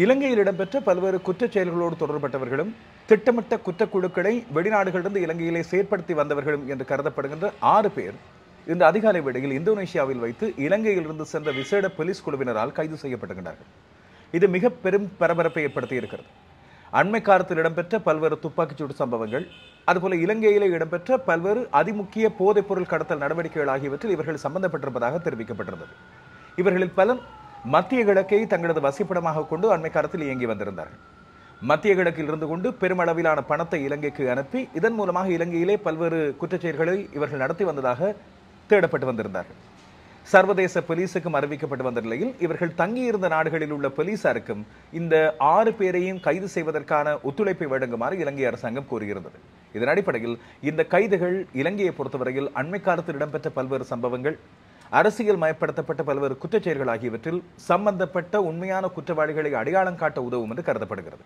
இலங்கையில் இடம்பெற்ற பல்வேறு குற்றச் செயல்களோடு தொடர்பட்டவர்களும் திட்டமிட்ட குற்றக்குழுக்களை வெளிநாடுகளிலிருந்து இலங்கையிலே செயற்படுத்தி வந்தவர்களும் என்று கருதப்படுகின்ற 6 பேர் இந்த அதிகாலை வேளையில் இந்தோனேஷியாவில் வைத்து இலங்கையிலிருந்து சென்ற விசேட போலீஸ் குழுவினரால் கைது செய்யப்படுகின்றார்கள். இது மிக பெரும் பரபரப்பை ஏற்படுத்தி இருக்கிறது. அண்மை காலத்தில் இடம்பெற்ற பல்வேறு துப்பாக்கிச்சூடு சம்பவங்கள், அதுபோல இலங்கையிலே இடம்பெற்ற பல்வேறு அதிமுக்கிய போதைப் பொருள் கடத்தல் நடவடிக்கைகள் ஆகியவற்றில் இவர்கள் சம்பந்தப்பட்டிருப்பதாக தெரிவிக்கப்பட்டிருந்தது. இவர்களில் பலர் மத்திய கிழக்கை தங்களது வசிப்பிடமாக கொண்டு அண்மை காலத்தில் இயங்கி வந்திருந்தார்கள். மத்திய கிழக்கில் இருந்து கொண்டு பெருமளவிலான பணத்தை இலங்கைக்கு அனுப்பி இதன் மூலமாக இலங்கையிலே பல்வேறு குற்றச்செயல்களை இவர்கள் நடத்தி வந்ததாக தேடப்பட்டு வந்திருந்தார்கள். சர்வதேச போலீசுக்கும் அறிவிக்கப்பட்டு வந்த நிலையில் இவர்கள் தங்கியிருந்த நாடுகளில் உள்ள போலீசாருக்கும் இந்த 6 பேரையும் கைது செய்வதற்கான ஒத்துழைப்பை வழங்குமாறு இலங்கை அரசாங்கம் கூறியிருந்தது. இதன் அடிப்படையில் இந்த கைதுகள் இலங்கையை பொறுத்தவரையில் அண்மை காலத்தில் இடம்பெற்ற பல்வேறு சம்பவங்கள், அரசியல் மயப்படுத்தப்பட்ட பல்வேறு குற்றச்செயல்கள் ஆகியவற்றில் சம்பந்தப்பட்ட உண்மையான குற்றவாளிகளை அடையாளம் காட்ட உதவும் என்று கருதப்படுகிறது.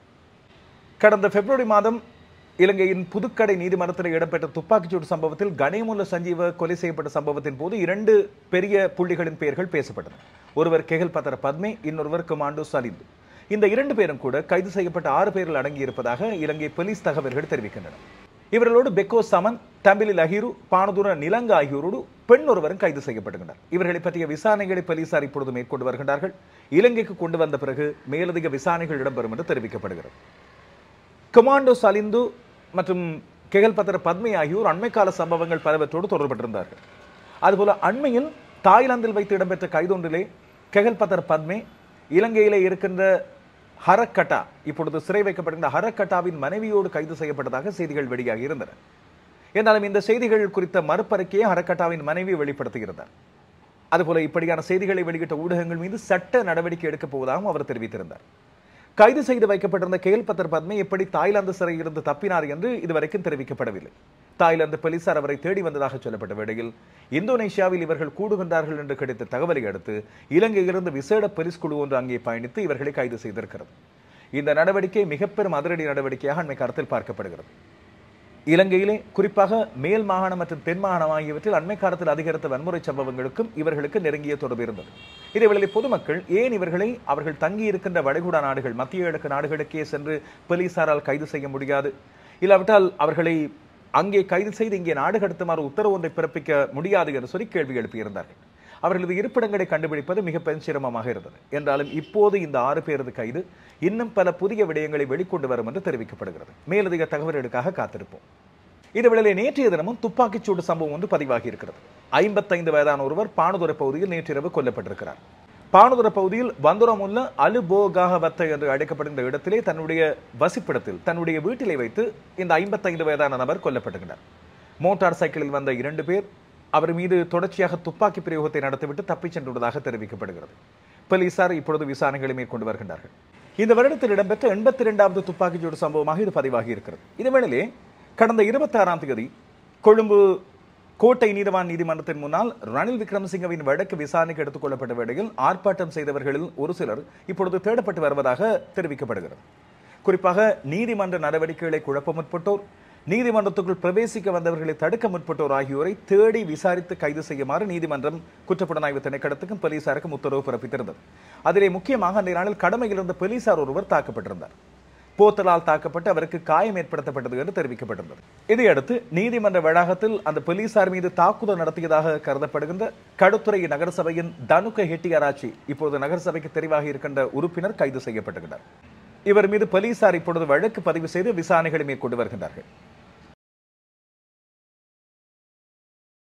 கடந்த பிப்ரவரி மாதம் இலங்கையின் புதுக்கடை நீதிமன்றத்தில் இடம்பெற்ற துப்பாக்கிச்சூடு சம்பவத்தில் கணேமுல்ல சஞ்சீவ கொலை செய்யப்பட்ட சம்பவத்தின் போது 2 பெரிய புள்ளிகளின் பெயர்கள் பேசப்பட்டன. ஒருவர் கெஹல்பத்தர பத்மே, இன்னொருவர் கமாண்டோ சலிந்து. இந்த 2 பேரும் கூட கைது செய்யப்பட்ட 6 பேர்கள் அடங்கியிருப்பதாக இலங்கை போலீஸ் தகவல்கள் தெரிவிக்கின்றன. இவர்களோடு பெக்கோ சமன், தம்பிலி லஹீரு, பானதுர நிலங்க ஆகியோரோடு பெண் ஒருவரும் கைது செய்யப்படுகின்றனர். இவர்களை பற்றிய விசாரணைகளை போலீசார் இப்பொழுது மேற்கொண்டு வருகின்றார்கள். இலங்கைக்கு கொண்டு வந்த பிறகு மேலதிக விசாரணைகள் இடம்பெறும் என்று தெரிவிக்கப்படுகிறது. கமாண்டோ சலிந்து மற்றும் கெஹல்பத்தர பத்மே ஆகியோர் அண்மைக்கால சம்பவங்கள் பலவற்றோடு தொடர்பட்டிருந்தார்கள். அதுபோல அண்மையில் தாய்லாந்தில் வைத்து இடம்பெற்ற கைதொன்றிலே கெஹல்பத்தர பத்மே இலங்கையிலே இருக்கின்ற ஹரக்கட்டா, இப்பொழுது சிறை வைக்கப்படுகின்ற ஹரக்கட்டாவின் மனைவியோடு கைது செய்யப்பட்டதாக செய்திகள் வெளியாகி இருந்தன. என்றாலும் இந்த செய்திகள் குறித்த மறுப்பறிக்கையை ஹரக்கட்டாவின் மனைவி வெளிப்படுத்தியிருந்தார். அதுபோல இப்படியான செய்திகளை வெளியிட்ட ஊடகங்கள் மீது சட்ட நடவடிக்கை எடுக்கப் போவதாகவும் அவர் தெரிவித்திருந்தார். கைது செய்து வைக்கப்பட்டிருந்த கெஹல்பத்தர பத்மே எப்படி தாய்லாந்து சிறையில் இருந்து தப்பினார் என்று இதுவரைக்கும் தெரிவிக்கப்படவில்லை. தாய்லாந்து போலீசார் அவரை தேடி வந்ததாக சொல்லப்பட்ட வேளையில் இந்தோனேஷியாவில் இவர்கள் கூடுகின்றார்கள் என்று கிடைத்த தகவலை அடுத்து இலங்கையிலிருந்து விசேட போலீஸ் குழு ஒன்று அங்கே பயணித்து இவர்களை கைது செய்திருக்கிறது. இந்த நடவடிக்கை மிக பெரும் அதிரடி நடவடிக்கையாக அண்மை காலத்தில் பார்க்கப்படுகிறது. இலங்கையிலே குறிப்பாக மேல் மாகாணம் மற்றும் தென் மாகாணம் ஆகியவற்றில் அண்மை காலத்தில் அதிகரித்த வன்முறை சம்பவங்களுக்கும் இவர்களுக்கு நெருங்கிய தொடர்பு இருந்தது. இதேவேளை பொதுமக்கள் ஏன் இவர்களை அவர்கள் தங்கியிருக்கின்ற வளைகுடா நாடுகள், மத்திய கிழக்கு நாடுகளுக்கே சென்று போலீசாரால் கைது செய்ய முடியாது, இல்லாவிட்டால் அவர்களை அங்கே கைது செய்து இங்கே நாடு கடத்துமாறு உத்தரவு ஒன்றை பிறப்பிக்க முடியாது என்று சொல்லி கேள்வி எழுப்பியிருந்தார்கள். அவர்களது இருப்பிடங்களை கண்டுபிடிப்பது மிக பெரும் சிரமமாக இருந்தது. என்றாலும் இப்போது இந்த 6 பேரது கைது இன்னும் பல புதிய விடயங்களை வெளிக்கொண்டு வரும் என்று தெரிவிக்கப்படுகிறது. மேலதிக தகவல்களுக்காக காத்திருப்போம். இதுவேளை நேற்றைய தினமும் துப்பாக்கிச்சூடு சம்பவம் ஒன்று பதிவாகி இருக்கிறது. 55 வயதான ஒருவர் பானதுர பகுதியில் நேற்றிரவு கொல்லப்பட்டிருக்கிறார். பானதுர பகுதியில் வந்துரமுல்ல அலுபோகாகவத்த என்று அழைக்கப்படுகின்ற இடத்திலே தன்னுடைய வசிப்பிடத்தில் தன்னுடைய வீட்டிலே வைத்து இந்த 55 வயதான நபர் கொல்லப்பட்டிருக்கிறார். மோட்டார் சைக்கிளில் வந்த 2 பேர் அவர் மீது தொடர்ச்சியாக துப்பாக்கி பிரயோகத்தை நடத்திவிட்டு தப்பிச் சென்றுள்ளதாக தெரிவிக்கப்படுகிறது. போலீசார் இப்பொழுது விசாரணைகளை மேற்கொண்டு வருகின்றார்கள். இந்த வருடத்தில் இடம்பெற்ற 82வது துப்பாக்கிச்சூடு சம்பவமாக இது பதிவாகி இருக்கிறது. இதேவேளை கடந்த 26ஆம் தேதி கொழும்பு கோட்டை நீதவான் நீதிமன்றத்தின் முன்னால் ரணில் விக்ரமசிங்கவின் வழக்கு விசாரணைக்கு எடுத்துக் கொள்ளப்பட்ட வேளையில் ஆர்ப்பாட்டம் செய்தவர்களில் ஒரு சிலர் இப்பொழுது தேடப்பட்டு வருவதாக தெரிவிக்கப்படுகிறது. குறிப்பாக நீதிமன்ற நடவடிக்கைகளை குழப்ப முற்பட்டோர், நீதிமன்றத்துக்குள் பிரவேசிக்க வந்தவர்களை தடுக்க முற்பட்டோர் ஆகியோரை தேடி விசாரித்து கைது செய்யுமாறு நீதிமன்றம் குற்றப்புலனாய்வு திணைக்களத்துக்கும் போலீசாருக்கும் உத்தரவு பிறப்பித்திருந்தது. அதிலே முக்கியமாக அந்த நாளில் கடமையில் இருந்த போலீசார் ஒருவர் தாக்கப்பட்டிருந்தார். போத்தலால் தாக்கப்பட்டு அவருக்கு காயம் ஏற்படுத்தப்பட்டது என்று தெரிவிக்கப்பட்டிருந்தது. இதையடுத்து நீதிமன்ற வளாகத்தில் அந்த போலீசார் மீது தாக்குதல் நடத்தியதாக கருதப்படுகின்ற களுத்துறை நகரசபையின் தனுக்க ஹெட்டியராட்சி இப்போது நகரசபைக்கு தெரிவாகி இருக்கின்ற உறுப்பினர் கைது செய்யப்பட்டிருக்கிறார். இவர் மீது போலீசார் இப்பொழுது வழக்கு பதிவு செய்து விசாரணைகளை மேற்கொண்டு வருகின்றார்கள்.